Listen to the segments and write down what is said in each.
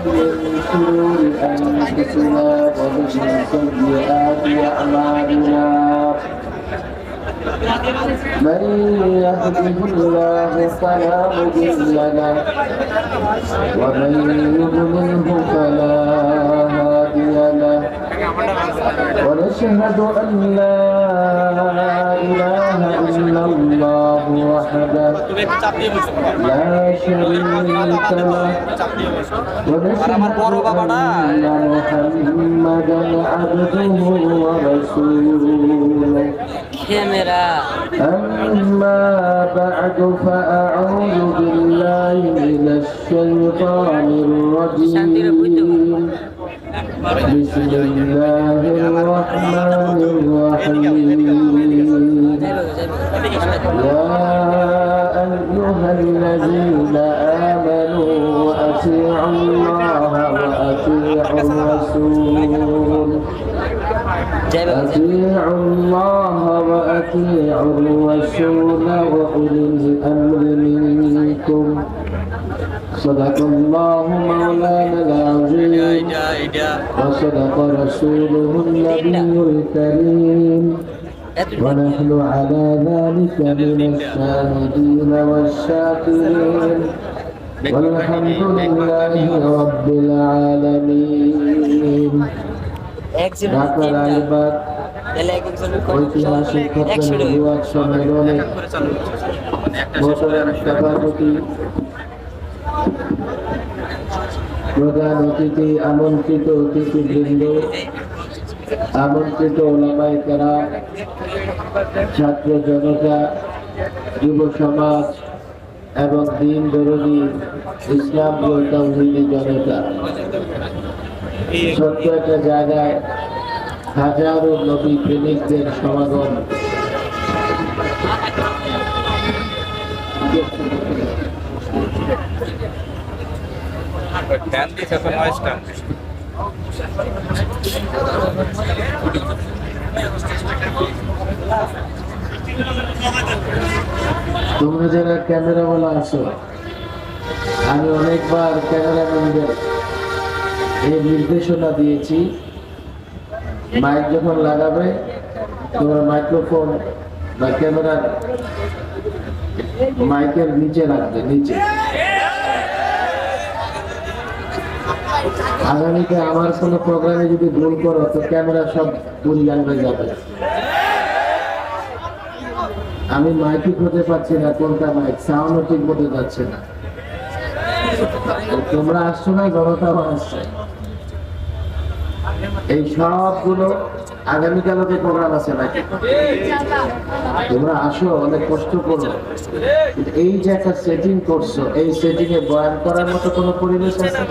من شرور أنفسنا ومن سيئات أعمالنا من يهده الله فلا مضل له ومن يضلله فلا هادي له ونشهد أن لا إله إلا الله وحده لا شريك له ونشهد أن محمدا عبده ورسوله أما بعد فأعوذ بالله من الشيطان الرجيم بسم الله الرحمن الرحيم يا أيها الذين آمنوا أطيعوا الله وأطيعوا الرسول أطيعوا الله وأطيعوا الرسول وأولي الأمر منكم صدق الله مولانا العظيم وصدق رسوله النبي الكريم ونحن على ذلك من الشاهدين والشاكرين والحمد لله رب العالمين ঢাকার আলিবাগ ঐতিহাসিক বিভাগ সম্মেলনে সভাপতি প্রধান অতিথি আমন্ত্রিত অতিথিবৃন্দ আমন্ত্রিত ওলামায়ে কেরাম ছাত্র জনতা যুব সমাজ এবং দিন দরদি ইসলাম তাওহীদি জনতা ছোট্ট একটা জায়গায় হাজারো নবী প্রেমিকদের সমাগম তোমরা যারা ক্যামেরাওয়ালা আছো, আমি অনেকবার ক্যামেরাম্যানদের এই নির্দেশনা দিয়েছি, মাইক যখন লাগাবে তোমরা মাইক্রোফোন বা ক্যামেরার মাইকের নিচে রাখবে, নিচে। আগামীতে আমার কোনো প্রোগ্রামে যদি ভুল করো তো ক্যামেরা সব পরিগান হয়ে যাবে। আমি মাইকই খুঁজে পাচ্ছি না, কোনটা মাইক, সাউন্ডও ঠিক মতো যাচ্ছে না। তোমরা আসছো না, জনতাও আসছে। এই সবগুলো আগামীকালও যে প্রোগ্রাম আছে নাকি, তোমরা আসো, অনেক কষ্ট করো। এই যে একটা সেটিং করছো, এই সেটিং এ বয়ান করার মতো কোনো পরিবেশ আছে?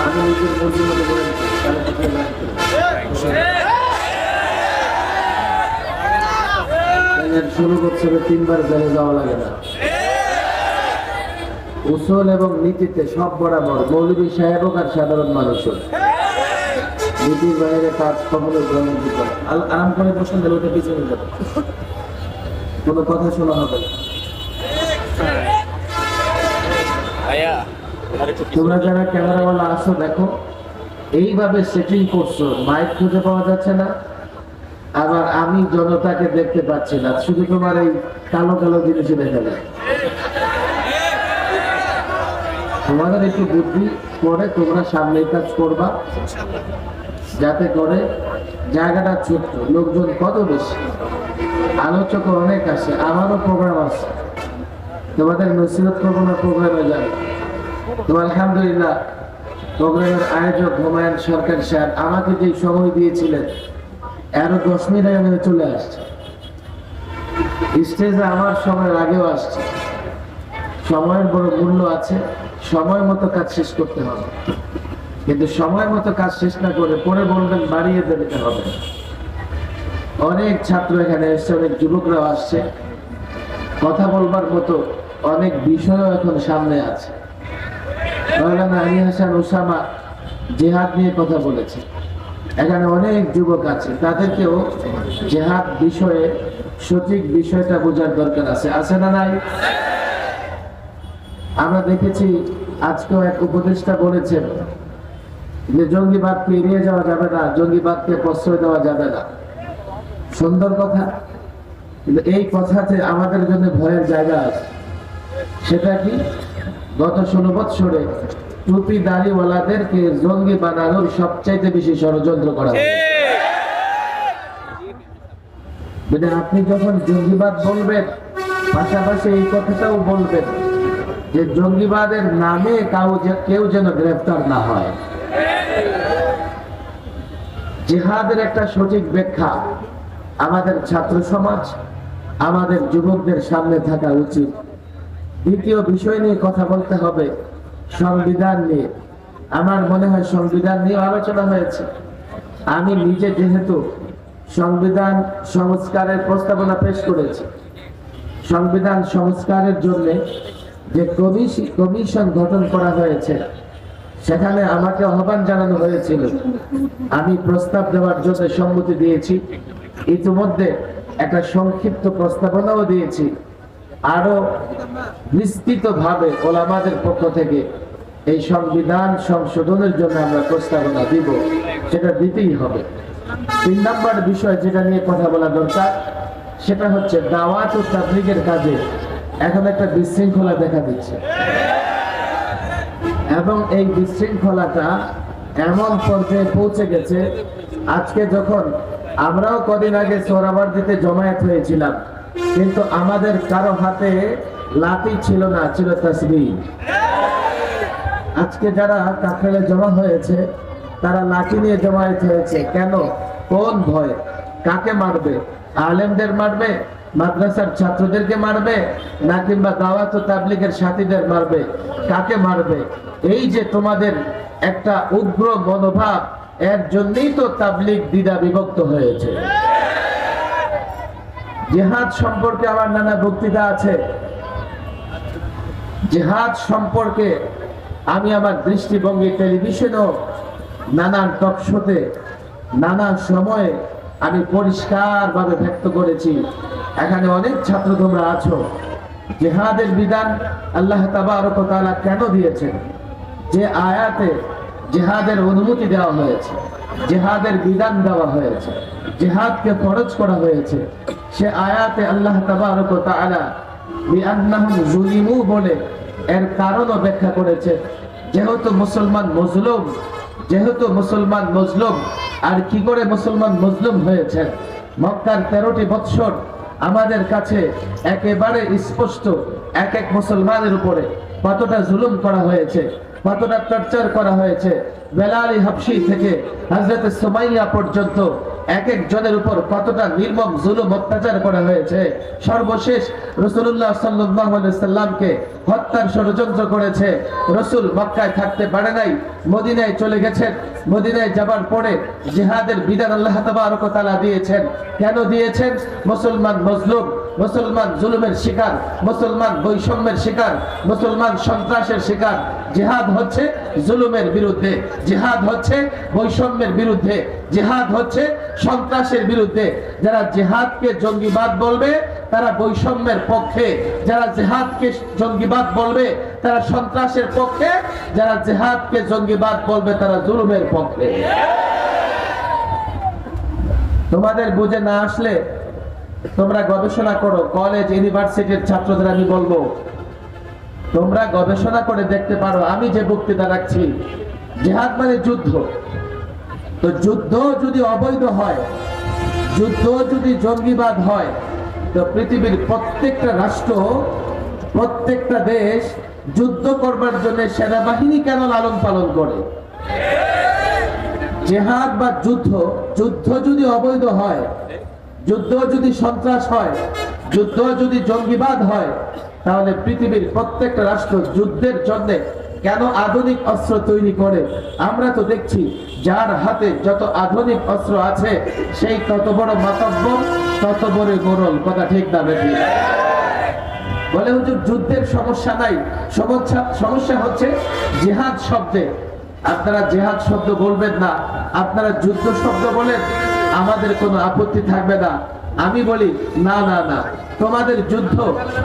আমি নিজের মধ্যে মধ্যে শুরু করছে, তিনবার জেলে যাওয়া লাগে না। উসুল এবং নীতিতে সব বরাবর, মৌলভী সাহেব হোক আর সাধারণ মানুষ হোক, নীতির বাইরে কাজ কখনো গ্রহণ দিতে। আরাম করে বসেন, দিলে ওটা পিছনে যাবে, কোনো কথা শোনা হবে না। তোমরা যারা ক্যামেরাওয়ালা আসো, দেখো এইভাবে সেটিং করছো, মাইক খুঁজে পাওয়া যাচ্ছে না, আবার আমি জনতাকে দেখতে পাচ্ছি না, শুধু তোমার এই কালো কালো জিনিসে দেখা যায়। তোমাদের একটু বুদ্ধি করে তোমরা সামনে কাজ করবা, যাতে করে জায়গাটা ছোট্ট, লোকজন কত বেশি, আলোচক অনেক আছে, আমারও প্রোগ্রাম আছে, তোমাদের নসিহত করবো না, প্রোগ্রামে যাবে। তোমার আলহামদুলিল্লাহ প্রোগ্রামের আয়োজক হুমায়ুন সরকার সাহেব আমাকে যে সময় দিয়েছিলেন, আরো 10 মিনিট আগে চলে আসছে স্টেজে, আমার সময়ের আগেও আসছে। সময়ের বড় মূল্য আছে, সময় মতো কাজ শেষ করতে হবে, কিন্তু সময় মতো কাজ শেষ না করে পরে বলবেন বাড়িয়ে দিতে হবে। অনেক ছাত্র এখানে এসছে, অনেক যুবকরাও আসছে, কথা বলবার মতো অনেক বিষয়ও এখন সামনে আছে। মাওলানা আলী হাসান ওসামা জিহাদ নিয়ে কথা বলেছে, এখানে অনেক যুবক আছে, তাদেরকেও জিহাদ বিষয়ে সঠিক বিষয়টা বোঝার দরকার আছে না নাই? আমরা দেখেছি আজকেও এক উপদেষ্টা বলেছেন যে জঙ্গিবাদকে এড়িয়ে যাওয়া যাবে না, জঙ্গিবাদকে প্রশ্রয় দেওয়া যাবে না। সুন্দর কথা, কিন্তু এই কথাতে আমাদের জন্য ভয়ের জায়গা আছে। সেটা কি? গত 16 বৎসরে টুপি দাড়িওয়ালাদেরকে জঙ্গি বানানোর সবচাইতে বেশি ষড়যন্ত্র করা হয়। মানে আপনি যখন জঙ্গিবাদ বলবেন, পাশাপাশি এই কথাটাও বলবেন যে জঙ্গিবাদের নামে কেউ যেন গ্রেফতার না হয়। জিহাদের একটা সঠিক ব্যাখ্যা আমাদের ছাত্র সমাজ, আমাদের যুবকদের সামনে থাকা উচিত। দ্বিতীয় বিষয় নিয়ে কথা বলতে হবে, সংবিধান নিয়ে। আমার মনে হয় সংবিধান নিয়ে আলোচনা হয়েছে। আমি নিজে যেহেতু সংবিধান সংস্কারের প্রস্তাবনা পেশ করেছি, সংবিধান সংস্কারের জন্য যে কমিশন গঠন করা হয়েছে, সেখানে আমাকে আহ্বান জানানো হয়েছিল। আমি প্রস্তাব দেওয়ার জন্য সম্মতি দিয়েছি। ইতিমধ্যে একটা সংক্ষিপ্ত প্রস্তাবনাও দিয়েছি। আরো বিস্তৃতভাবে ওলামাদের পক্ষ থেকে এই সংবিধান সংশোধনের জন্য আমরা প্রস্তাবনা দিব, সেটা দিতেই হবে। 3 নম্বর বিষয় যেটা নিয়ে কথা বলা দরকার, সেটা হচ্ছে দাওয়াত ও তাবলীগের কাজে এখন একটা বিশৃঙ্খলা দেখা দিচ্ছে, এবং এই বিশৃঙ্খলাটা এমন পর্যায়ে পৌঁছে গেছে, আজকে যখন আমরাও কদিন আগে সোহরাওয়ার্দীতে জমায়েত হয়েছিলাম, কিন্তু আমাদের কারো হাতে লাঠি ছিল না, ছিল তাসবিহ। আজকে যারা কাফেলে জমা হয়েছে, তারা লাঠি নিয়ে জমায়েত হয়েছে। কেন? কোন ভয়? কাকে মারবে? আলেমদের মারবে, মাদ্রাসার ছাত্রদেরকে মারবে, না কিংবা দাওয়াত ও তাবলীগের সাথীদের মারবে? কাকে মারবে? এই যে তোমাদের একটা উগ্র মনোভাব, এর জন্যই তো তাবলীগ দ্বিধা বিভক্ত হয়েছে। জিহাদ সম্পর্কে আমার নানা বক্তৃতা আছে। জিহাদ সম্পর্কে আমি আমার দৃষ্টিভঙ্গি টেলিভিশনেও নানান টক শোতে নানা সময়ে আমি পরিষ্কারভাবে ব্যক্ত করেছি। এখানে অনেক ছাত্র তোমরা আছো। জিহাদের বিধান আল্লাহ তাবারক ওয়া তাআলা কেন দিয়েছেন? যে আয়াতে জিহাদের অনুমতি দেওয়া হয়েছে, জিহাদের বিধান দেওয়া হয়েছে, জিহাদকে ফরজ করা হয়েছে, সে আয়াতে আল্লাহ তাবারক ওয়া তাআলা বিআন্নাহুম যুলিমু বলে এর কারণও ব্যাখ্যা করেছে। যেহেতু মুসলমান মজলুম, আর কি করে মুসলমান মজলুম হয়েছে? মক্কার 13টি বৎসর আমাদের কাছে একেবারে স্পষ্ট। এক এক মুসলমানের উপরে কতটা জুলুম করা হয়েছে, কতটা টর্চার করা হয়েছে। বেলাল হাবশী থেকে হযরত সুমাইয়া পর্যন্ত এক এক জনের উপর কতটা নির্মম জুলুম অত্যাচার করা হয়েছে। সর্বশেষ রাসূলুল্লাহ সাল্লাল্লাহু আলাইহি সাল্লামকে হত্যার ষড়যন্ত্র করেছে। রাসূল মক্কায় থাকতে পারে নাই, মদিনায় চলে গেছেন। মদিনায় যাবার পরে জিহাদের বিধান আল্লাহ তাবারক ওয়া তাআলা দিয়েছেন। কেন দিয়েছেন? মুসলমান মজলুম, মুসলমান জুলুমের শিকার, মুসলমান বৈষম্যের শিকার, মুসলমান সন্ত্রাসের শিকার। জিহাদ হচ্ছে জুলুমের বিরুদ্ধে, জিহাদ হচ্ছে বৈষম্যের বিরুদ্ধে, জিহাদ হচ্ছে সন্ত্রাসের বিরুদ্ধে। যারা জিহাদকে জঙ্গিবাদ বলবে তারা বৈষম্যের পক্ষে, যারা জিহাদকে জঙ্গিবাদ বলবে তারা সন্ত্রাসের পক্ষে, যারা জিহাদকে জঙ্গিবাদ বলবে তারা জুলুমের পক্ষে। তোমাদের বুঝে না আসলে তোমরা গবেষণা করো। কলেজ ইউনিভার্সিটির ছাত্রদের আমি বলবো, তোমরা গবেষণা করে দেখতে পারো। আমি যে বক্তৃতা রাখছি, জিহাদ মানে যুদ্ধ। তো যুদ্ধ যদি অবৈধ হয়, যুদ্ধ যদি জঙ্গিবাদ হয়, তো পৃথিবীর প্রত্যেকটা রাষ্ট্র, প্রত্যেকটা দেশ যুদ্ধ করবার জন্য সেনাবাহিনী কেন লালন পালন করে? জিহাদ বা যুদ্ধ যদি অবৈধ হয়, যুদ্ধ যদি সন্ত্রাস হয়, যুদ্ধ যদি জঙ্গিবাদ হয়, তাহলে পৃথিবীর প্রত্যেকটা রাষ্ট্র যুদ্ধের জন্য কেন আধুনিক অস্ত্র তৈরি করে? আমরা তো দেখছি যার হাতে যত আধুনিক অস্ত্র আছে সেই তত বড় মাতব্বর, তত বড় গোরল। কথা ঠিক না বেশি? বলে হুজুর যুদ্ধের সমস্যা নাই, সমস্যা হচ্ছে জিহাদ শব্দে। আপনারা জিহাদ শব্দ বলবেন না, আপনারা যুদ্ধ শব্দ বলেন, আমাদের কোনো আপত্তি থাকবে না। আমি বলি না না না, তোমাদের যুদ্ধ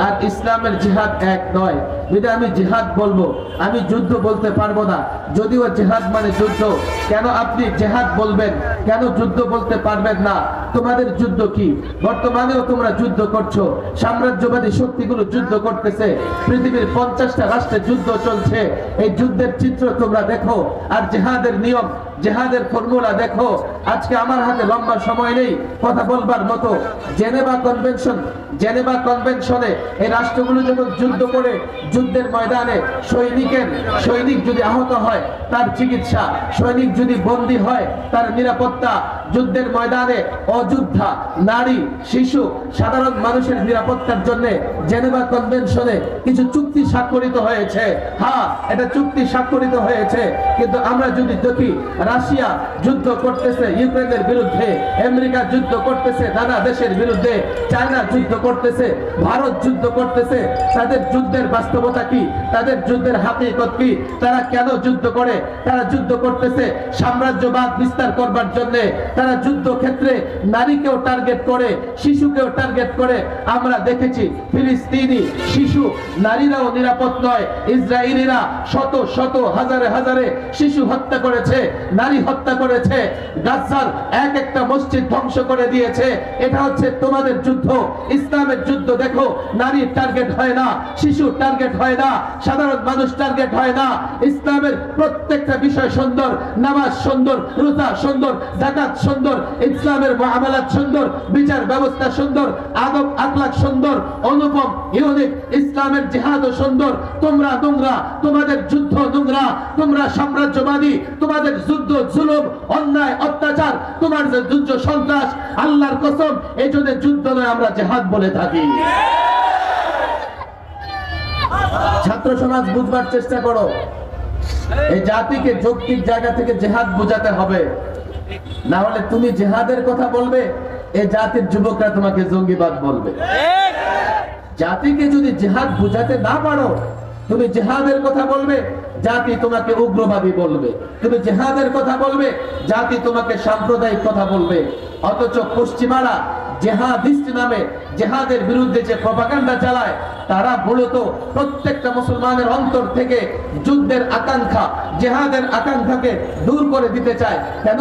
আর ইসলামের জিহাদ এক নয়। যদি আমি জিহাদ বলবো, আমি যুদ্ধ বলতে পারবো না। যদিও জিহাদ মানে যুদ্ধ, কেন আপনি জিহাদ বলবেন, কেন যুদ্ধ বলতে পারবেন না? তোমাদের যুদ্ধ কি? বর্তমানেও তোমরা যুদ্ধ করছো, সাম্রাজ্যবাদী শক্তিগুলো যুদ্ধ করতেছে, পৃথিবীর 50টা রাষ্ট্রে যুদ্ধ চলছে। এই যুদ্ধের চিত্র তোমরা দেখো, আর জিহাদের নিয়ম, জিহাদের ফর্মুলা দেখো। আজকে আমার হাতে লম্বা সময় নেই কথা বলবার মতো। জেনেভা কনভেনশনে এই রাষ্ট্রগুলো যখন যুদ্ধ করে, যুদ্ধের ময়দানে সৈনিক যদি আহত হয় তার চিকিৎসা, সৈনিক যদি বন্দী হয় তার নিরাপত্তা, যুদ্ধের ময়দানে অযোদ্ধা, নারী, শিশু, সাধারণ মানুষের নিরাপত্তার জন্য জেনেভা কনভেনশনে কিছু চুক্তি স্বাক্ষরিত হয়েছে। হ্যাঁ, এটা চুক্তি স্বাক্ষরিত হয়েছে, কিন্তু আমরা যদি দেখি রাশিয়া যুদ্ধ করতেছে ইউক্রেনের বিরুদ্ধে, আমেরিকা যুদ্ধ করতেছে নানা দেশের বিরুদ্ধে, চায়না যুদ্ধ করতেছে, ভারত যুদ্ধ করতেছে। তাদের যুদ্ধের বাস্তবতা কি? তাদের যুদ্ধের হাকিকত কি? তারা কেন যুদ্ধ করে? তারা যুদ্ধ করতেছে সাম্রাজ্যবাদ বিস্তার করবার জন্য। তারা যুদ্ধ ক্ষেত্রে নারীকেও টার্গেট করে, শিশুকেও টার্গেট করে। আমরা দেখেছি ফিলিস্তিনি শিশু, নারীরাও নিরাপদ নয়। ইসরায়েলিরা শত শত হাজারে হাজারে শিশু হত্যা করেছে, নারী হত্যা করেছে, গাজার এক একটা মসজিদ ধ্বংস করে দিয়েছে। এটা হচ্ছে তোমাদের যুদ্ধ। ইসলামের যুদ্ধ দেখো, নারী টার্গেট হয় না, শিশু টার্গেট হয় না, সাধারণ মানুষ টার্গেট হয় না। ইসলামের প্রত্যেকটা বিষয় সুন্দর, নামাজ সুন্দর, রোজা সুন্দর, যাকাত সুন্দর, ইসলামের মুআমালাত সুন্দর, বিচার ব্যবস্থা সুন্দর, আদব আখলাক সুন্দর, অনুপম ইউনিক। ইসলামের জিহাদও সুন্দর। তোমরা নোংরা, তোমাদের যুদ্ধ নোংরা, তোমরা সাম্রাজ্যবাদী, তোমাদের যুদ্ধ জুলুম, অন্যায়, অত্যাচার, তোমার যে যুদ্ধ সন্ত্রাস। আল্লাহর কসম, এই জন্য যুদ্ধ নয়, আমরা জিহাদ বলে থাকি। ছাত্র সমাজ বুঝবার চেষ্টা করো, এই জাতিকে যৌক্তিক জায়গা থেকে জিহাদ বোঝাতে হবে, না হলে তুমি জিহাদের কথা বলবে, এই জাতির যুবকরা তোমাকে জঙ্গিবাদ বলবে। জাতিকে যদি জিহাদ বুঝাতে না পারো, তুমি জিহাদের কথা বলবে, জাতি তোমাকে উগ্রবাদী বলবে। তুমি জিহাদের কথা বলবে, জাতি তোমাকে সাম্প্রদায়িক কথা বলবে। অথচ পশ্চিমারা জিহাদিস্ট নামে জিহাদের বিরুদ্ধে যে প্রপাগান্ডা চালায়, তারা মূলত প্রত্যেকটা মুসলমানের অন্তর থেকে যুদ্ধের আকাঙ্ক্ষা, জিহাদের আকাঙ্ক্ষাকে দূর করে দিতে চায়। কেন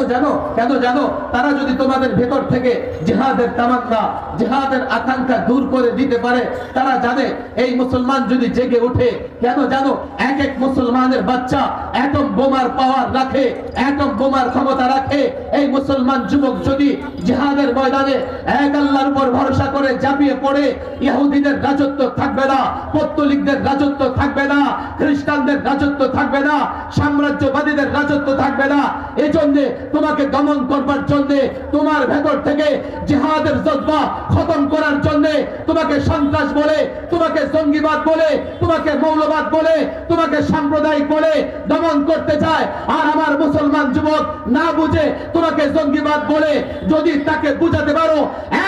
জানো? তারা যদি তোমাদের ভেতর থেকে জিহাদের তামান্না, জিহাদের আকাঙ্ক্ষা দূর করে দিতে পারে, তারা জানে এই মুসলমান যদি জেগে ওঠে, কেন জানো, এক এক মুসলমানের বাচ্চা অ্যাটম বোমার পাওয়ার রাখে, অ্যাটম বোমার ক্ষমতা রাখে। এই মুসলমান যুবক যদি জিহাদের ময়দানে এক আল্লাহর উপর ভরসা করে ঝাঁপিয়ে পড়ে, ইহুদিদের রাজত্ব থাকবে না, পত্তলিকদের রাজত্ব থাকবে না, খ্রিস্টানদের রাজত্ব থাকবে না, সাম্রাজ্যবাদীদের রাজত্ব থাকবে না। এজন্য তোমাকে দমন করবার জন্য, তোমার ভেতর থেকে জিহাদের জজ্বা খতম করার জন্য তোমাকে সন্ত্রাস বলে, তোমাকে জঙ্গিবাদ বলে, তোমাকে মৌলবাদ বলে, তোমাকে সাম্প্রদায়িক বলে দমন করতে চায়। আর আমার মুসলমান যুবক না বুঝে তোমাকে জঙ্গিবাদ বলে যদি তাকে বুঝাতে পারো,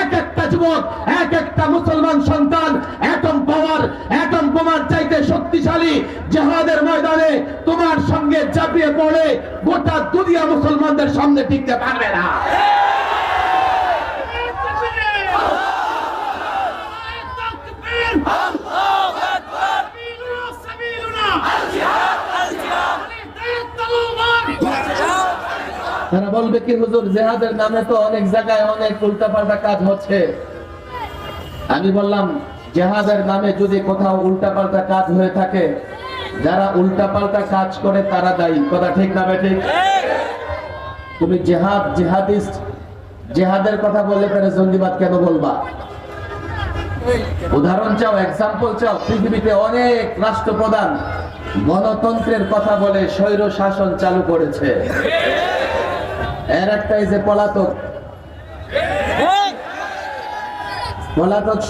এক একটা যুবক, এক একটা মুসলমান সন্তান অ্যাটম পাওয়ার, অ্যাটম বোমার চাইতে শক্তিশালী, জিহাদের ময়দানে তোমার সঙ্গে ঝাঁপিয়ে পড়ে গোটা দুনিয়া মুসলমানদের সামনে টিকতে পারবে না। তারা বলবে কি, হুজুর জিহাদের নামে তো অনেক জায়গায় অনেক উল্টাপাল্টা কাজ হচ্ছে। আমি বললাম, জিহাদের নামে যদি কোথাও উল্টাপাল্টা কাজ হয়ে থাকে, যারা উল্টাপাল্টা কাজ করে তারা দায়ী। কথা ঠিক না বেঠিক? তুমি জিহাদিস্ট, জিহাদের কথা বললে তারা জঙ্গিবাদ কেন বলবা? উদাহরণ চাও, এক্সাম্পল চাও? পৃথিবীতে অনেক রাষ্ট্রপ্রধান গণতন্ত্রের কথা বলে স্বৈর শাসন চালু করেছে। এর একটা এই যে পলাতক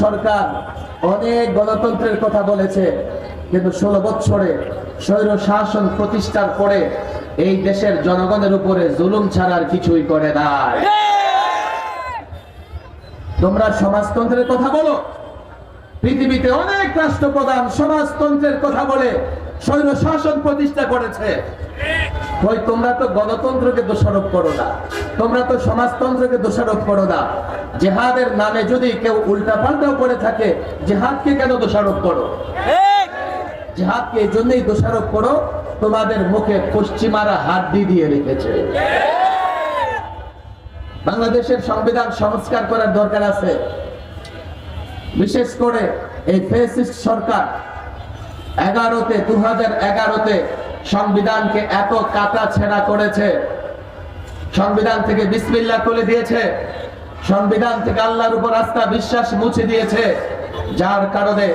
সরকার অনেক গণতন্ত্রের কথা বলেছে, কিন্তু 16 বছরে স্বৈর শাসন প্রতিষ্ঠার পরে এই দেশের জনগণের উপরে জুলুম ছাড়ার কিছুই করে না। তোমরা সমাজতন্ত্রের কথা বলো, পৃথিবীতে অনেক রাষ্ট্রপ্রধান সমাজতন্ত্রের কথা বলে স্বৈর শাসন প্রতিষ্ঠা করেছে। কই তোমরা তো গণতন্ত্রকে দোষারোপ করো না, তোমরা তো সমাজতন্ত্রকে দোষারোপ করো না, জিহাদের নামে যদি কেউ উল্টাপাল্টাও করে থাকে জিহাদকে কেন দোষারোপ করো? জিহাদকে এই জন্যই দোষারোপ করো, তোমাদের মুখে পশ্চিমারা হাড্ডি দিয়ে রেখেছে। বাংলাদেশের সংবিধান সংস্কার করার দরকার আছে। বিশেষ করে এই ফ্যাসিস্ট সরকার 2011-তে সংবিধানকে এত কাটা ছেঁড়া করেছে, সংবিধান থেকে বিসমিল্লাহ তুলে দিয়েছে, সংবিধান থেকে আল্লাহর উপর আস্থা বিশ্বাস মুছে দিয়েছে, যার কারণে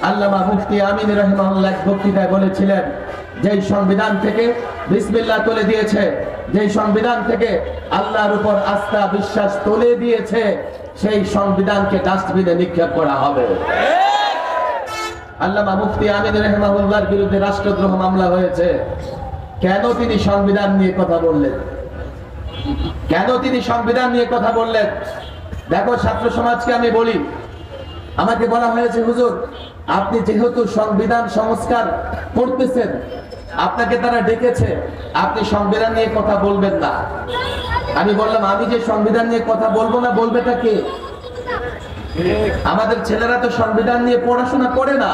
আল্লামা মুফতি আমিন রাহিমাহুল্লাহ এক বক্তৃতায় বলেছিলেন, যেই সংবিধান থেকে বিসমিল্লাহ তুলে দিয়েছে, যেই সংবিধান থেকে আল্লাহর উপর আস্থা বিশ্বাস তুলে দিয়েছে, সেই সংবিধানকে ডাস্টবিনে নিক্ষেপ করা হবে। আল্লামা মুফতি আমিন রাহিমাহুল্লাহর বিরুদ্ধে রাষ্ট্রদ্রোহ মামলা হয়েছে। কেন তিনি সংবিধান নিয়ে কথা বললেন? কেন তিনি সংবিধান নিয়ে কথা বললেন? দেখো, ছাত্র সমাজকে আমি বলি, আমাকে বলা হয়েছে, হুজুর আপনি যেহেতু সংবিধান সংস্কার করতেছেন, আপনাকে তারা ডেকেছে, আপনি সংবিধান নিয়ে কথা বলবেন না। আমি বললাম, আমি যে সংবিধান নিয়ে কথা বলবো না, বলবেটা কে? আমাদের ছেলেরা তো সংবিধান নিয়ে পড়াশোনা করে না।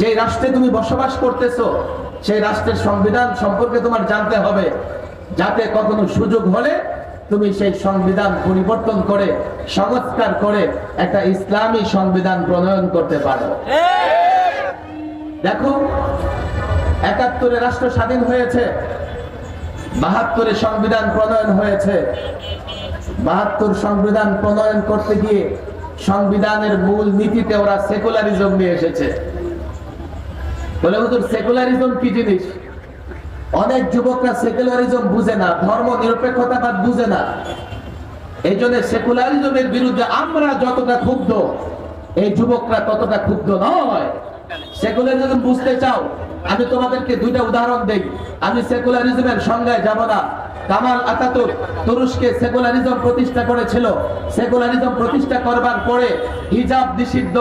যে রাষ্ট্রে তুমি বসবাস করতেছো সেই রাষ্ট্রের সংবিধান সম্পর্কে তোমার জানতে হবে, যাতে কখনো সুযোগ হলে তুমি সেই সংবিধান পরিবর্তন করে সংস্কার করে একটা ইসলামী সংবিধান প্রণয়ন করতে পারো। দেখো, ৭১-এ রাষ্ট্র স্বাধীন হয়েছে, ৭২-এ সংবিধান প্রণয়ন হয়েছে। ৭২ সংবিধান প্রণয়ন করতে গিয়ে সংবিধানের মূল নীতিতে ওরা সেকুলারিজম নিয়ে এসেছে। বলে, হুজুর সেকুলারিজম কি জিনিস? অনেক যুবকরা সেকুলারিজম বুঝে না, ধর্ম নিরপেক্ষতাবাদ বুঝে না। এই জন্য সেকুলারিজমের বিরুদ্ধে আমরা যতটা ক্ষুব্ধ, এই যুবকরা ততটা ক্ষুব্ধ নয়। সেকুলারিজম বুঝতে চাও, আমি তোমাদেরকে দুইটা উদাহরণ দেই। আমি সেকুলারিজমের সংজ্ঞায় যাব না। কামাল আতাতুর্ক তুরস্কে সেকুলারিজম প্রতিষ্ঠা করেছিল। সেকুলারিজম প্রতিষ্ঠা করবার পরে হিজাব নিষিদ্ধ,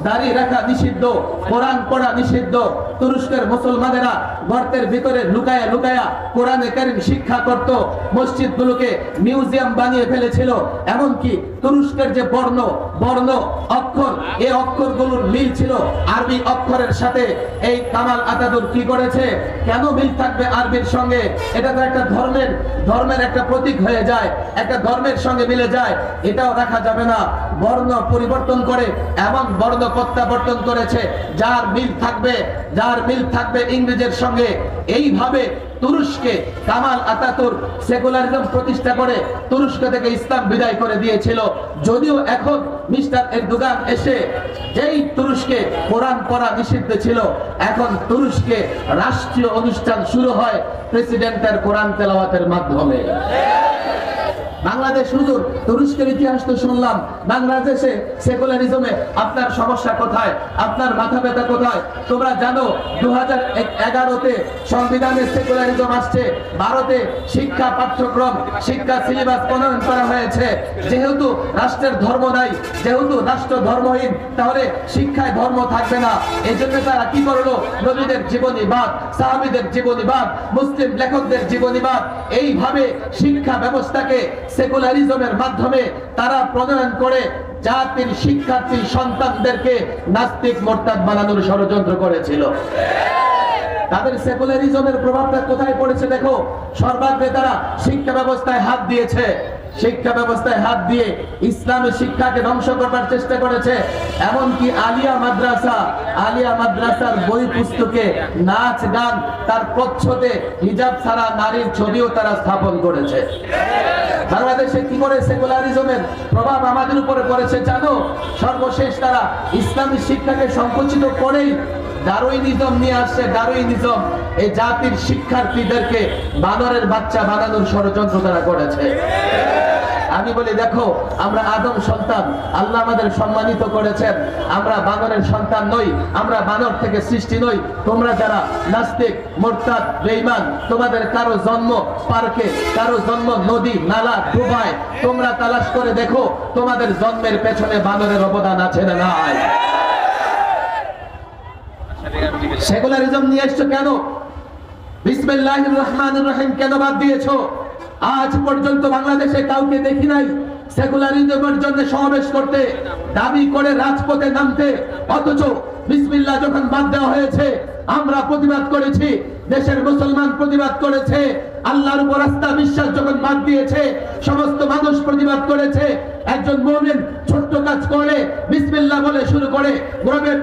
দাড়ি রাখা নিষিদ্ধ, কোরআন পড়া নিষিদ্ধ। তুরস্কের মুসলমানেরা গর্তের ভিতরে লুকায়া লুকায়া কোরআনে কারীম শিক্ষা করত, মসজিদগুলোকে মিউজিয়াম বানিয়ে ফেলেছিল। এমনকি তুরস্কের যে বর্ণ অক্ষর, এই অক্ষরগুলোর মিল ছিল আরবি অক্ষরের সাথে। এই কামাল আতাতুর্ক কি করেছে? কেন মিল থাকবে আরবির সঙ্গে? এটা তো একটা ধর্মের একটা প্রতীক হয়ে যায়, একটা ধর্মের সঙ্গে মিলে যায়, এটাও রাখা যাবে না। বর্ণ পরিবর্তন করে এমন বর্ণ প্রত্যাবর্তন করেছে যার মিল থাকবে ইংরেজের সঙ্গে। এইভাবে তুরস্কে কামাল আতাতুর্ক সেকুলারিজম প্রতিষ্ঠা করে তুরস্ক থেকে ইসলাম বিদায় করে দিয়েছিল। যদিও এখন মিস্টার এরদোগান এসে, যেই তুরস্কে কোরআন পড়া নিষিদ্ধ ছিল, এখন তুরস্কে রাষ্ট্রীয় অনুষ্ঠান শুরু হয় প্রেসিডেন্টের কোরআন তেলাওয়াতের মাধ্যমে। বাংলাদেশ, হুজুর তুরস্কের ইতিহাস তো শুনলাম, বাংলাদেশে সেকুলারিজমে আপনার সমস্যা কোথায়? আপনার মাথা ব্যথা কোথায়? তোমরা জানো 2011-তে সংবিধানে সেকুলারিজম আসছে। ভারতে শিক্ষা পাঠ্যক্রম, শিক্ষা সিলেবাস প্রণয়ন করা হয়েছে। যেহেতু রাষ্ট্রের ধর্ম নাই, যেহেতু রাষ্ট্র ধর্মহীন, তাহলে শিক্ষায় ধর্ম থাকবে না। এই জন্য তারা কি করলো? নবীদের জীবনীবাদ, সাহাবীদের জীবনীবাদ, মুসলিম লেখকদের জীবনীবাদ, এইভাবে শিক্ষা ব্যবস্থাকে সেকুলারিজমের মাধ্যমে তারা প্রণয়ন করে জাতির শিক্ষার্থী সন্তানদেরকে নাস্তিক মোরতাদ বানানোর ষড়যন্ত্র করেছিল। তাদের সেকুলারিজমের প্রভাবটা কোথায় পড়েছে দেখো। সর্বাগ্রে তারা শিক্ষা ব্যবস্থায় হাত দিয়েছে, শিক্ষা ব্যবস্থায় হাত দিয়ে ইসলামী শিক্ষাকে ধ্বংস করবার চেষ্টা করেছে। এমনকি আলিয়া মাদ্রাসার বই পুস্তকে নাচ গান, তার প্রচ্ছদে হিজাব ছাড়া নারীর ছবিও তারা স্থাপন করেছে। বাংলাদেশে কি করে সেকুলারিজমের প্রভাব আমাদের উপরে পড়েছে জানো? সর্বশেষ তারা ইসলামী শিক্ষাকে সংকুচিত করেই ডারউইনিজম নিয়ে আসছে। ডারউইনিজম এই জাতির শিক্ষার্থীদেরকে বানরের বাচ্চা বানানোর ষড়যন্ত্র তারা করেছে। আমি বলি, দেখো, আমরা আদম সন্তান, আল্লাহ আমাদের সম্মানিত করেছেন। আমরা বানরের সন্তান নই, আমরা বানর থেকে সৃষ্টি নই। তোমরা যারা নাস্তিক, মোরতাদ, বেঈমান, তোমাদের কারো জন্ম পার্কে, কারো জন্ম নদী নালা ডুবায়, তোমরা তালাশ করে দেখো তোমাদের জন্মের পেছনে বানরের অবদান আছে না নাই? সেকুলারিজম নিয়ে এসছো কেন? বিসমিল্লাহির রহমানির রহিম কেন বাদ দিয়েছো? আজ পর্যন্ত বাংলাদেশে কাউকে দেখি নাই সেকুলারিজমের জন্য সমাবেশ করতে, দাবি করে রাজপথে নামতে, অথচ বিসমিল্লাহ যখন বাদ দেওয়া হয়েছে আমরা প্রতিবাদ করেছি, দেশের মুসলমান প্রতিবাদ করেছে, আল্লাহর উপর আস্থা বিশ্বাস যখন বাদ দিয়েছে সমস্ত মানুষ প্রতিবাদ করেছে। একজন মুমিন ছোট্ট কাজ করে বিসমিল্লাহ বলে শুরু করে,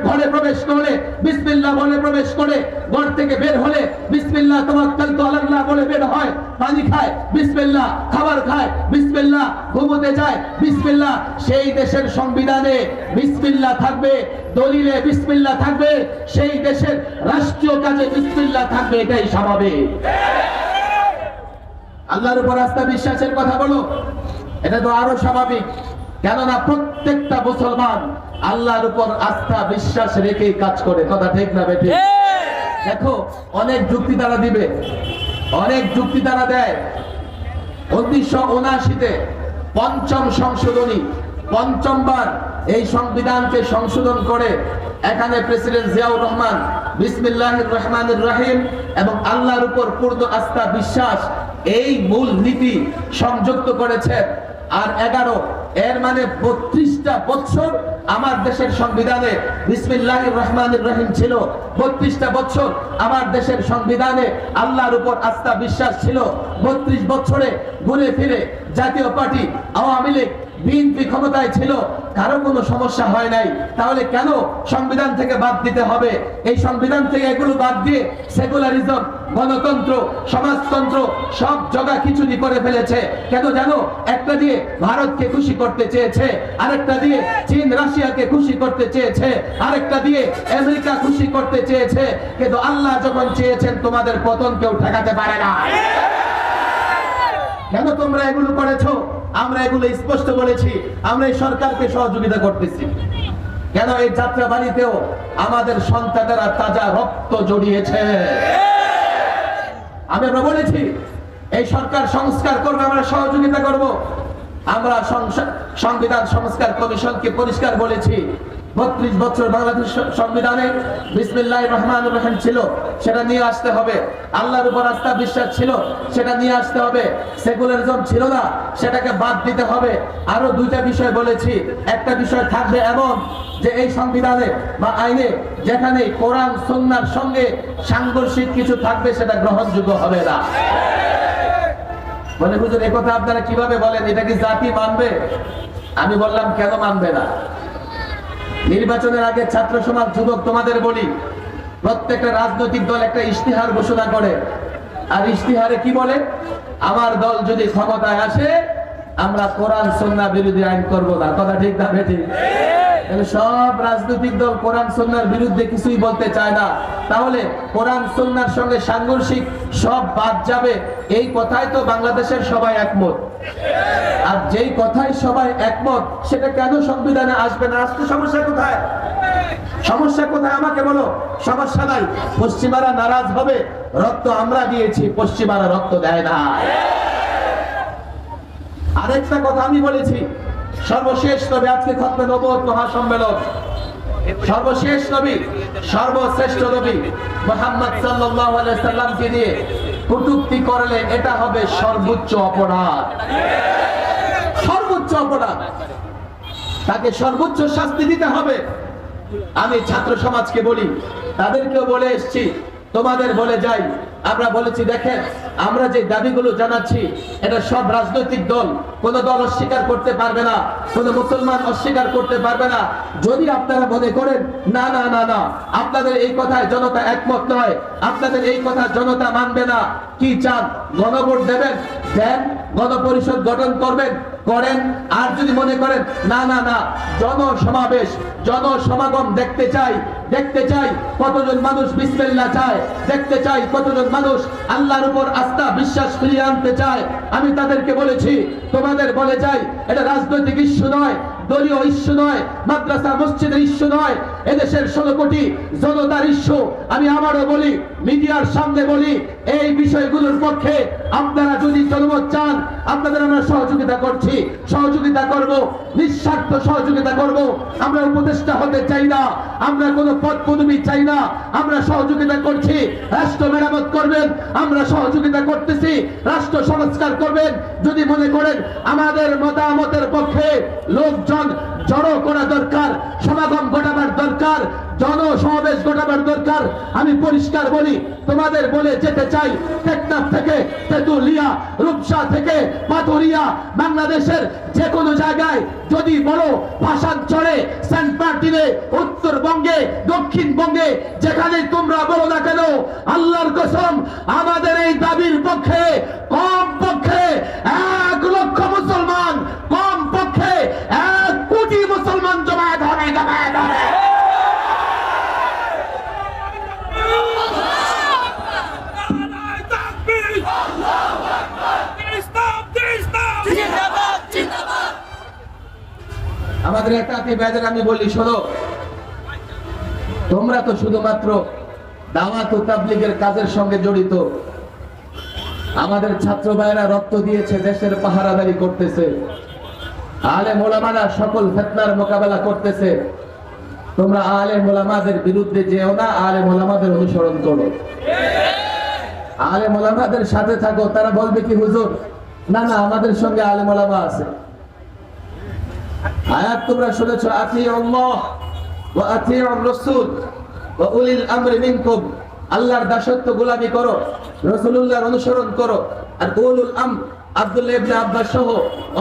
ঘরে প্রবেশ করে বিসমিল্লাহ বলে প্রবেশ করে, ঘর থেকে বের হলে বিসমিল্লাহ তাওয়াক্কালতু আলাল্লাহ বলে বের হয়, পানি খায় বিসমিল্লাহ, খাবার খায় বিসমিল্লাহ, ঘুমোতে যায় বিসমিল্লাহ। সেই দেশের সংবিধানে বিসমিল্লাহ থাকবে, দলিলে বিসমিল্লাহ থাকবে, সেই দেশের রাষ্ট্রীয় কাজে বিসমিল্লাহ থাকবে, এটাই স্বাভাবিক। আল্লাহর উপর আস্থা বিশ্বাসের কথা বলো, এটা তো আরো স্বাভাবিক, কেননা প্রত্যেকটা মুসলমান আল্লাহর উপর আস্থা বিশ্বাস রেখেই কাজ করে, কথা ঠিক না বেঠিক? দেখো অনেক যুক্তি তারা দিবে, অনেক যুক্তি তারা দেয়। 1979-তে পঞ্চম সংশোধনী, পঞ্চমবার এই সংবিধানকে সংশোধন করে এখানে প্রেসিডেন্ট জিয়াউর রহমান বিসমিল্লাহির রহমানির রহিম এবং আল্লাহর উপর পূর্ণ আস্থা বিশ্বাস এই মূল নীতি সংযুক্ত করেছেন। আর 11 এর মানে 32টা বছর আমার দেশের সংবিধানে বিসমিল্লাহির রহমানির রহিম ছিল, 32টা বছর আমার দেশের সংবিধানে আল্লাহর উপর আস্থা বিশ্বাস ছিল। 32 বছরে ঘুরে ফিরে জাতীয় পার্টি, আওয়ামী লীগ, বিএনপি ক্ষমতায় ছিল, কারো কোনো সমস্যা হয় নাই। তাহলে কেন সংবিধান থেকে বাদ দিতে হবে? এই সংবিধান থেকে এগুলো বাদ দিয়ে সেকুলারিজম, গণতন্ত্র, সমাজতন্ত্র সব জগা খিচুড়ি করে ফেলেছে। কেন জানো? একটা দিয়ে ভারতকে খুশি করতে চেয়েছে, আরেকটা দিয়ে চীন রাশিয়াকে খুশি করতে চেয়েছে, আরেকটা দিয়ে আমেরিকা খুশি করতে চেয়েছে। কিন্তু আল্লাহ যখন চেয়েছেন তোমাদের পতন কেউ ঠেকাতে পারে না। কেন তোমরা এগুলো করেছো? আমরা এগুলো স্পষ্ট বলেছি, আমরা এই সরকারকে সহযোগিতা করতেছি। কেন? এই যাত্রা বাড়িতেও আমাদের সন্তানেরা তাজা রক্ত জড়িয়েছে। আমরা বলেছি এই সরকার সংস্কার করবে, আমরা সহযোগিতা করব। আমরা সংবিধান সংস্কার কমিশনকে পরিষ্কার বলেছি 32 বছর বাংলাদেশ সংবিধানে বিসমিল্লাহির রহমানির রহিম ছিল, সেটা নিয়ে আসতে হবে। আল্লাহর উপর আস্থা বিশ্বাস ছিল, সেটা নিয়ে আসতে হবে। সেকুলারিজম ছিল না, সেটাকে বাদ দিতে হবে। আরো 2টা বিষয় বলেছি। একটা বিষয় থাকবে এমন যে এই সংবিধানে বা আইনে যেখানে কোরআন সুন্নাহর সঙ্গে সাংঘর্ষিক কিছু থাকবে সেটা গ্রহণযোগ্য হবে না। বলে হুজুর এই কথা আপনারা কিভাবে বলেন? এটা কি জাতি মানবে? আমি বললাম কেন মানবে না? নির্বাচনের আগে ছাত্র সমাজ, যুবক তোমাদের বলি, প্রত্যেকটা রাজনৈতিক দল একটা ইশতেহার ঘোষণা করে, আর ইশতেহারে কি বলে? আমার দল যদি ক্ষমতায় আসে আমরা কোরআন সুন্নাহ বিরোধী আইন করব না, কথা ঠিক না বেঠিক? সব রাজনৈতিক দল কোরআন সুন্নাহর বিরুদ্ধে কিছুই বলতে চায় না। তাহলে কোরআন সুন্নাহর সঙ্গে সাংঘর্ষিক সব বাদ যাবে, এই কথাই তো বাংলাদেশের সবাই একমত। আর যেই কথাই সবাই একমত সেটা কেন সংবিধানে আসবে না? আসতে সমস্যা কোথায়? সমস্যা কোথায় আমাকে বলো। সমস্যা নাই, পশ্চিমারা নারাজ হবে, রক্ত আমরা দিয়েছি, পশ্চিমারা রক্ত দেয় না। আরেকটা কথা আমি বলেছি, সর্বশেষ নবী, আজকে খতমে নবুয়ত মহাসম্মেলন, সর্বশেষ নবী, সর্বশ্রেষ্ঠ নবী মুহাম্মদ সাল্লাল্লাহু আলাইহি সাল্লামকে নিয়ে কটূক্তি করলে এটা হবে সর্বোচ্চ অপরাধ, সর্বোচ্চ অপরাধ। তাকে সর্বোচ্চ শাস্তি দিতে হবে। আমি ছাত্র সমাজকে বলি, তাদেরকেও বলে এসেছি, তোমাদের বলে যাই। আমরা বলেছি দেখেন, আমরা যে দাবিগুলো জানাচ্ছি এটা সব রাজনৈতিক দল, কোন দল অস্বীকার করতে পারবে না, কোন মুসলমান অস্বীকার করতে পারবে না। যদি আপনারা মনে করেন না না না না আপনাদের এই কথায় জনতা একমত নয়, আপনাদের এই কথা জনতা মানবে না, কি চান? গণভোট দেবেন? দেন। গণপরিষদ গঠন করবেন? করেন। আর যদি মনে করেন না না না জনসমাবেশ, জনসমাগম দেখতে চাই, দেখতে চাই কতজন মানুষ বিসমিল্লাহ চায়, দেখতে চাই কতজন মানুষ আল্লাহর উপর আস্থা বিশ্বাস ফিরিয়ে আনতে চায়, আমি তাদেরকে বলেছি, তোমাদের বলে যাই, এটা রাজনৈতিক ইস্যু নয়, দলীয় ইস্যু নয়, মাদ্রাসা মসজিদের ইস্যু নয়, এদেশের 16 কোটি জনতার ইস্যু। আমি আবারও বলি, মিডিয়ার সামনে বলি, এই বিষয়গুলোর পক্ষে আপনারা যদি জনমত চান, আপনাদের আমরা সহযোগিতা করছি, সহযোগিতা করব, নিঃস্বার্থ সহযোগিতা করব। আমরা উপদেষ্টা হতে চাই না, আমরা কোনো পদ পদবি চাই না, আমরা সহযোগিতা করছি। রাষ্ট্র মেরামত করবেন, আমরা সহযোগিতা করতেছি। রাষ্ট্র সংস্কার করবেন। যদি মনে করেন আমাদের মতামতের পক্ষে লোকজন জড়ো করা দরকার, সমাগম ঘটাবার দরকার, জনসমাবেশ ঘটাবার দরকার, আমি পরিষ্কার বলি, তোমাদের বলে যেতে চাই, টেকনাফ থেকে তেতুলিয়া, রূপসা থেকে পাথরিয়া, বাংলাদেশের যে কোনো জায়গায় যদি বলো, ভাষাঞ্চলে, সেন্ট মার্টিনে, উত্তরবঙ্গে, দক্ষিণবঙ্গে, যেখানে তোমরা বলো না কেন, আল্লাহর কসম আমাদের এই দাবির পক্ষে কম পক্ষে 1 লক্ষ মুসলমান, কম পক্ষে 1 কোটি মুসলমান জমায়েত হবে, জমায়েত হবে। আমাদের একাতি ভাইদের আমি বলি, শোনো, তোমরা তো শুধুমাত্র দাওয়াত ও তাবলীগের কাজের সঙ্গে জড়িত। আমাদের ছাত্র ভাইরা রক্ত দিয়েছে, দেশের পাহারাদারি করতেছে, আলেম ওলামারা সকল ফিতনার মোকাবেলা করতেছে। তোমরা আলেম ওলামাদের বিরুদ্ধে যেও না, আলেম ওলামাদের অনুসরণ করো, আলেম ওলামাদের সাথে থাকো। তারা বলবে কি, হুজুর না না, আমাদের সঙ্গে আলেম ওলামা আছে। আয়াত তোমরা শুনেছো, আতিউল্লাহ ওয়া আতিউর রাসূল ওয়া উলিল আমরি মিনকুম। আল্লাহর দাসত্ব গোলামি করো, রাসূলুল্লাহর অনুসরণ করো। আর উলুল আমর, আব্দুল্লাহ ইবনে আব্বাস সহ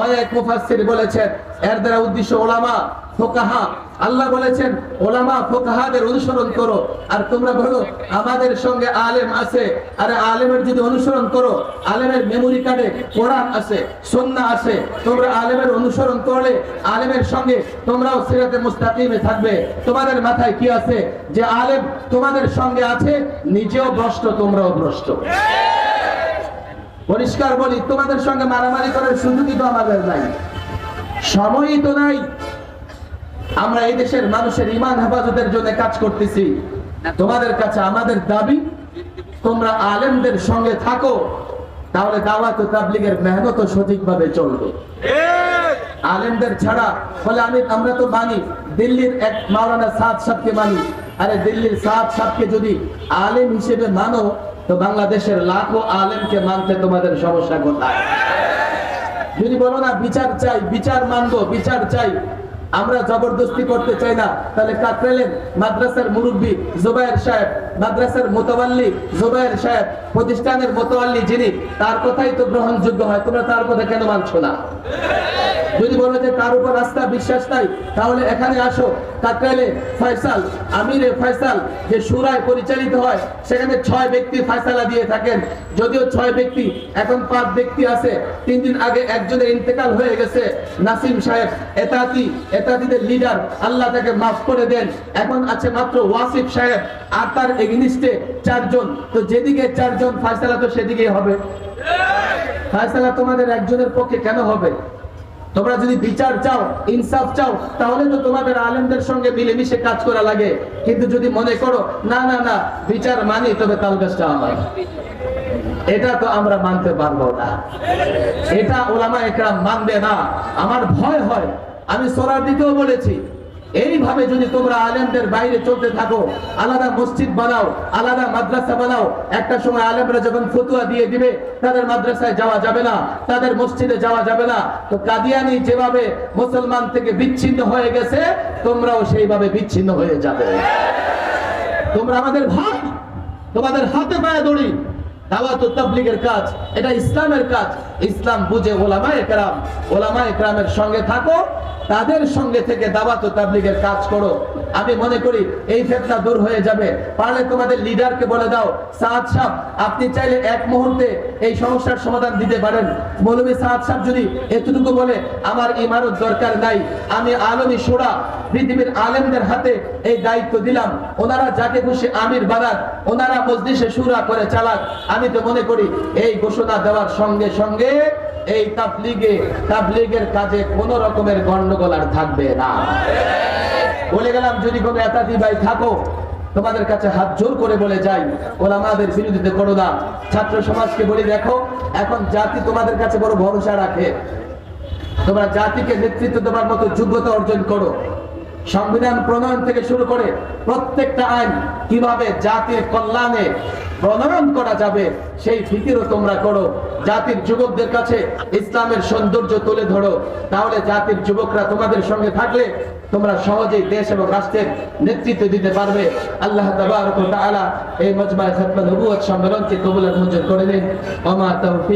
অনেক মুফাসসির বলেছেন, এর দ্বারা উদ্দেশ্য ওলামা, ফুকাহা। আল্লাহ বলেছেন ওলামা ফুকাহাদের অনুসরণ করো। আর তোমরা বলো আমাদের সঙ্গে আলেম আছে। আরে আলেমের যদি অনুসরণ করো, আলেমের মেমোরি কার্ডে কোরআন আছে, সুন্নাহ আছে, তোমরা আলেমের অনুসরণ করলে আলেমের সঙ্গে তোমরাও সিরাতে মুস্তাকিমে থাকবে। তোমাদের মাথায় কি আছে যে আলেম তোমাদের সঙ্গে আছে, নিজেও ভ্রষ্ট, তোমরাও ভ্রষ্ট। পরিষ্কার বলি, তোমাদের সঙ্গে মারামারি করার সুযোগই তো আমাদের নাই, সময়ই তো নাই। আমরা এই দেশের মানুষের ঈমান হেফাজতের জন্য কাজ করতেছি। তোমাদের কাছে আমাদের দাবি, তোমরা আলেমদের সঙ্গে থাকো, তাহলে দাওয়াত ও তাবলীগের মেহনত সঠিকভাবে চলবে। আলেমদের ছাড়া বলে আমরা তো মানি, দিল্লির এক মাওলানা সাদ সাহেবকে মানি। আরে দিল্লির সাদ সাহেবকে যদি আলেম হিসেবে মানো, তো বাংলাদেশের লাখো আলেমকে মানতে তোমাদের সমস্যা কোথায়? যদি বলো না বিচার চাই, বিচার মানবো, বিচার চাই, আমরা জবরদস্তি করতে চাই না, তাহলে কাকরাইলের মাদ্রাসার মুরব্বী জুবায়ের সাহেব, মাদ্রাসার মোতাওয়াল্লি জুবায়ের সাহেব, প্রতিষ্ঠানের মোতাওয়াল্লি যিনি, তার কথাই তো গ্রহণযোগ্য হয়, তোমরা তার কথা কেন মানছো না? যদি বলো যে তার উপর আস্থা বিশ্বাস নাই, তাহলে এখানে আসো, কাকরাইলে ফয়সাল, আমিরে ফয়সাল যে শুরায় পরিচালিত হয়, সেখানে 6 ব্যক্তি ফয়সালা দিয়ে থাকেন। যদিও 6 ব্যক্তি, এখন 5 ব্যক্তি আছে। 3 দিন আগে একজনের ইন্তেকাল হয়ে গেছে, নাসিম সাহেব, এতাতিদের লিডার, আল্লাহ তাকে মাফ করে দেন। এখন আছে মাত্র ওয়াসিফ সাহেব, আর তার এগেইনস্টে 4 জন। তো যেদিকে 4 জন ফয়সালা, তো সেদিকেই হবে। ফয়সালা তোমাদের একজনের পক্ষে কেন হবে? তোমরা যদি বিচার চাও, ইনসাফ চাও, তাহলে তো তোমাদের আলেমদের সঙ্গে মিলেমিশে কাজ করা লাগে। কিন্তু যদি মনে করো না না না, বিচার মানি, তবে তালগাছটা আমার, এটা তো আমরা মানতে পারবো না, এটা ওলামা একরাম মানবে না। আমার ভয় হয়, আমি সরার দিকেও বলেছি, এইভাবে যদি তোমরা আলেমদের বাইরে চলতে থাকো, আলাদা মসজিদ বানাও, আলাদা মাদ্রাসা বানাও, একটা সময় আলেমরা যখন ফতোয়া দিয়ে দিবে তাদের মাদ্রাসায় যাওয়া যাবে না, তাদের মসজিদে যাওয়া যাবে না, তো কাদিয়ানি যেভাবে মুসলমান থেকে বিচ্ছিন্ন হয়ে গেছে, তোমরাও সেইভাবে বিচ্ছিন্ন হয়ে যাবে। তোমরা আমাদের ভাই, তোমাদের হাতে পায়ে দড়ি। দাওয়াত ও তাবলীগের কাজ, এটা ইসলামের কাজ। ইসলাম বুঝে ওলামায়ে কেরাম, ওলামায়ে কেরামের সঙ্গে থাকো, তাদের সঙ্গে থেকে দাওয়াত ও তাবলীগের কাজ করো। আমি মনে করি এই ফিতনা দূর হয়ে যাবে। পারলে তোমাদের লিডারকে বলে দাও, সাদ সাহেব আপনি চাইলে এক মুহূর্তে এই সমস্যার সমাধান দিতে পারেন। মৌলভী সাদ সাহেব যদি এতটুকু বলে, আমার ইমারত দরকার নাই, আমি আলমী শুরা পৃথিবীর আলেমদের হাতে এই দায়িত্ব দিলাম, ওনারা যাকে খুশি আমির বানাক, ওনারা মজলিসে শুরা করে চালাক, আমি তো মনে করি এই ঘোষণা দেওয়ার সঙ্গে সঙ্গে এই তাবলীগের কাজে কোন রকমের গন্ডগোল আর থাকবে না। বলে গেলাম, যদি কোনো এতাতি ভাই থাকো, তোমাদের কাছে হাত জোর করে বলে যাই, ওলামাদের বিরোধিতা করো না। ছাত্র সমাজকে বলি, দেখো এখন জাতি তোমাদের কাছে বড় ভরসা রাখে, তোমরা জাতিকে নেতৃত্ব দেওয়ার মতো যোগ্যতা অর্জন করো। সংবিধান প্রণয়ন থেকে শুরু করে প্রত্যেকটা আইন কিভাবে জাতির কল্যাণে প্রণয়ন করা যাবে সেই ফিকিরও তোমরা করো। জাতির যুবকদের কাছে ইসলামের সৌন্দর্য তুলে ধরো, তাহলে জাতির যুবকরা তোমাদের সঙ্গে থাকলে তোমরা সহজেই দেশ এবং রাষ্ট্রের নেতৃত্ব দিতে পারবে। আল্লাহ তাবারক ওয়া তাআলা এই মজমায়ে খাতমে নবুয়ত সম্মেলনকে কবুল আর মঞ্জুর করে নিন। ওয়া মা তাওফীক